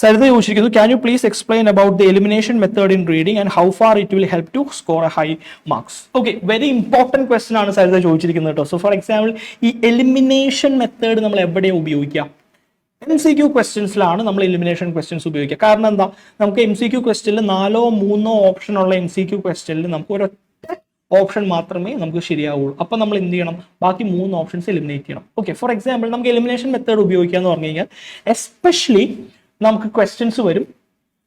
സരിത ചോദിച്ചിരിക്കുന്നു, can you please explain about the elimination method in reading and how far it will help to score a high marks. Okay, very important question ആണ് സരിത ചോദിച്ചിരിക്കുന്നത് കേട്ടോ. So for example, ഈ elimination method നമ്മൾ എവിടെയാണ് ഉപയോഗിക്കുക? MCQ ക്വസ്റ്റ്യൻസിലാണ് നമ്മൾ elimination questions ഉപയോഗിക്കുക. കാരണം എന്താ, നമുക്ക് MCQ ക്വസ്റ്റ്യനിൽ 4 or 3 ഓപ്ഷൻ ഉള്ള MCQ ക്വസ്റ്റ്യനിൽ നമുക്ക് ഒരൊറ്റ ഓപ്ഷൻ മാത്രമേ നമുക്ക് ശരിയാവുള്ളൂ. അപ്പം നമ്മൾ എന്ത് ചെയ്യണം? ബാക്കി 3 ഓപ്ഷൻസ് എലിമിനേറ്റ് ചെയ്യണം. ഓക്കെ, ഫോർ എക്സാമ്പിൾ നമുക്ക് എലിമിനേഷൻ മെത്തേഡ് ഉപയോഗിക്കുക എന്ന് പറഞ്ഞു കഴിഞ്ഞാൽ, എസ്പെഷ്യലി നമുക്ക് ക്വസ്റ്റ്യൻസ് വരും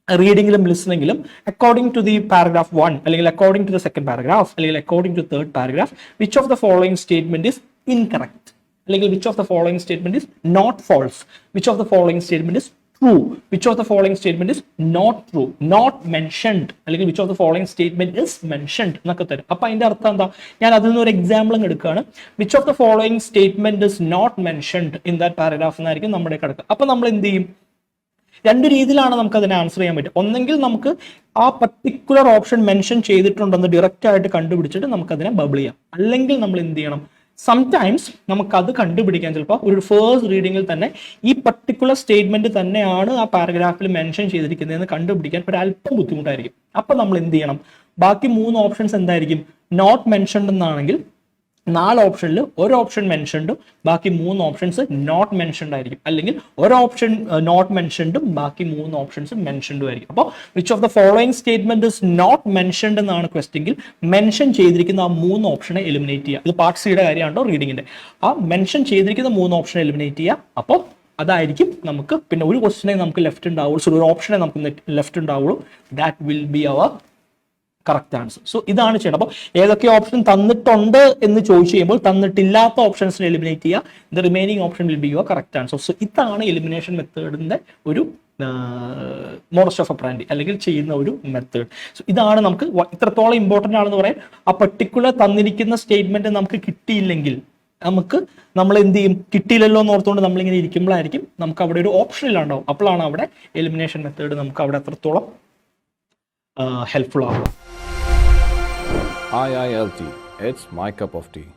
റീഡിങ്ങിലും ലിസണിങ്ങിലും അക്കോർഡിംഗ് ടു ദി പാരഗ്രാഫ് 1 അല്ലെങ്കിൽ according to the second paragraph അല്ലെങ്കിൽ according to third paragraph, which of the following statement is incorrect, അല്ലെങ്കിൽ which of the following statement is not false, which of the following statement is true, which of the following statement is not true, not mentioned, അല്ലെങ്കിൽ which of the following statement is mentioned എന്നൊക്കെ തരും. അപ്പൊ അതിന്റെ അർത്ഥം എന്താ? ഞാൻ അതിൽ നിന്ന് ഒരു എക്സാമ്പിൾ എടുക്കുകയാണ്. which of the following statement is not mentioned in that paragraph എന്നായിരിക്കും നമ്മുടെ കിടക്കുക. അപ്പൊ നമ്മൾ എന്ത് ചെയ്യും? 2 രീതിയിലാണ് നമുക്ക് അതിനെ ആൻസർ ചെയ്യാൻ പറ്റും. ഒന്നെങ്കിൽ നമുക്ക് ആ പർട്ടിക്കുലർ ഓപ്ഷൻ മെൻഷൻ ചെയ്തിട്ടുണ്ടെന്ന് ഡയറക്റ്റ് ആയിട്ട് കണ്ടുപിടിച്ചിട്ട് നമുക്ക് അതിനെ ബബിൾ ചെയ്യാം. അല്ലെങ്കിൽ നമ്മൾ എന്ത് ചെയ്യണം? സംടൈംസ് നമുക്കത് കണ്ടുപിടിക്കാൻ ചിലപ്പോൾ ഒരു ഫേസ്റ്റ് റീഡിങ്ങിൽ തന്നെ ഈ പർട്ടിക്കുലർ സ്റ്റേറ്റ്മെന്റ് തന്നെയാണ് ആ പാരഗ്രാഫിൽ മെൻഷൻ ചെയ്തിരിക്കുന്നതെന്ന് കണ്ടുപിടിക്കാൻ ഒരല്പം ബുദ്ധിമുട്ടായിരിക്കും. അപ്പം നമ്മൾ എന്ത് ചെയ്യണം? ബാക്കി 3 ഓപ്ഷൻസ് എന്തായിരിക്കും? നോട്ട് മെൻഷൻഡ് എന്നാണെങ്കിൽ 4 ഓപ്ഷനിൽ ഒരു ഓപ്ഷൻ മെൻഷൻഡും ബാക്കി 3 ഓപ്ഷൻസ് നോട്ട് മെൻഷൻഡ് ആയിരിക്കും. അല്ലെങ്കിൽ ഒരു ഓപ്ഷൻ നോട്ട് മെൻഷൻഡും ബാക്കി 3 ഓപ്ഷൻസ് മെൻഷൻഡും ആയിരിക്കും. അപ്പോൾ which of the following statement is not mentioned എന്നാണ് ക്വസ്റ്റെങ്കിൽ മെൻഷൻ ചെയ്തിരിക്കുന്ന ആ 3 ഓപ്ഷനെ എലിമിനേറ്റ് ചെയ്യുക. ഇത് പാർട്ട് സിയുടെ കാര്യമാണോ റീഡിങ്ങിന്റെ. ആ മെൻഷൻ ചെയ്തിരിക്കുന്ന 3 ഓപ്ഷനെ എലിമിനേറ്റ് ചെയ്യുക. അപ്പോൾ അതായിരിക്കും നമുക്ക് പിന്നെ ഒരു ക്വസ്റ്റിനെ നമുക്ക് ലെഫ്റ്റ് ഉണ്ടാവുള്ളൂ, സോ ഒരു ഓപ്ഷനെ നമുക്ക് ലെഫ്റ്റ് ഉണ്ടാവുള്ളൂ. That will be our correct answer. So ഇതാണ് ചെയ്യണം. അപ്പോൾ ഏതൊക്കെ ഓപ്ഷൻ തന്നിട്ടുണ്ട് എന്ന് ചോദിച്ചു കഴിയുമ്പോൾ തന്നിട്ടില്ലാത്ത ഓപ്ഷൻസിനെ എലിമിനേറ്റ് ചെയ്യുക. The remaining option will be your correct answer. So ഇതാണ് എലിമിനേഷൻ മെത്തേഡിന്റെ ഒരു മോഡസ് ഓഫ് ഓപ്പറാൻഡി അല്ലെങ്കിൽ ചെയ്യുന്ന ഒരു മെത്തേഡ്. സോ ഇതാണ് നമുക്ക് ഇത്രത്തോളം ഇമ്പോർട്ടൻ്റ് ആണെന്ന് പറയാൻ. ആ പർട്ടിക്കുലർ തന്നിരിക്കുന്ന സ്റ്റേറ്റ്മെന്റ് നമുക്ക് കിട്ടിയില്ലെങ്കിൽ നമ്മൾ എന്ത് ചെയ്യും? കിട്ടിയില്ലല്ലോ എന്ന് ഓർത്തുകൊണ്ട് നമ്മളിങ്ങനെ ഇരിക്കുമ്പോഴായിരിക്കും നമുക്ക് അവിടെ ഒരു ഓപ്ഷൻ ഇല്ലാണ്ടാവും. അപ്പോഴാണ് അവിടെ എലിമിനേഷൻ മെത്തേഡ് നമുക്ക് അവിടെ അത്രത്തോളം helpful. IILT, it's my cup of tea.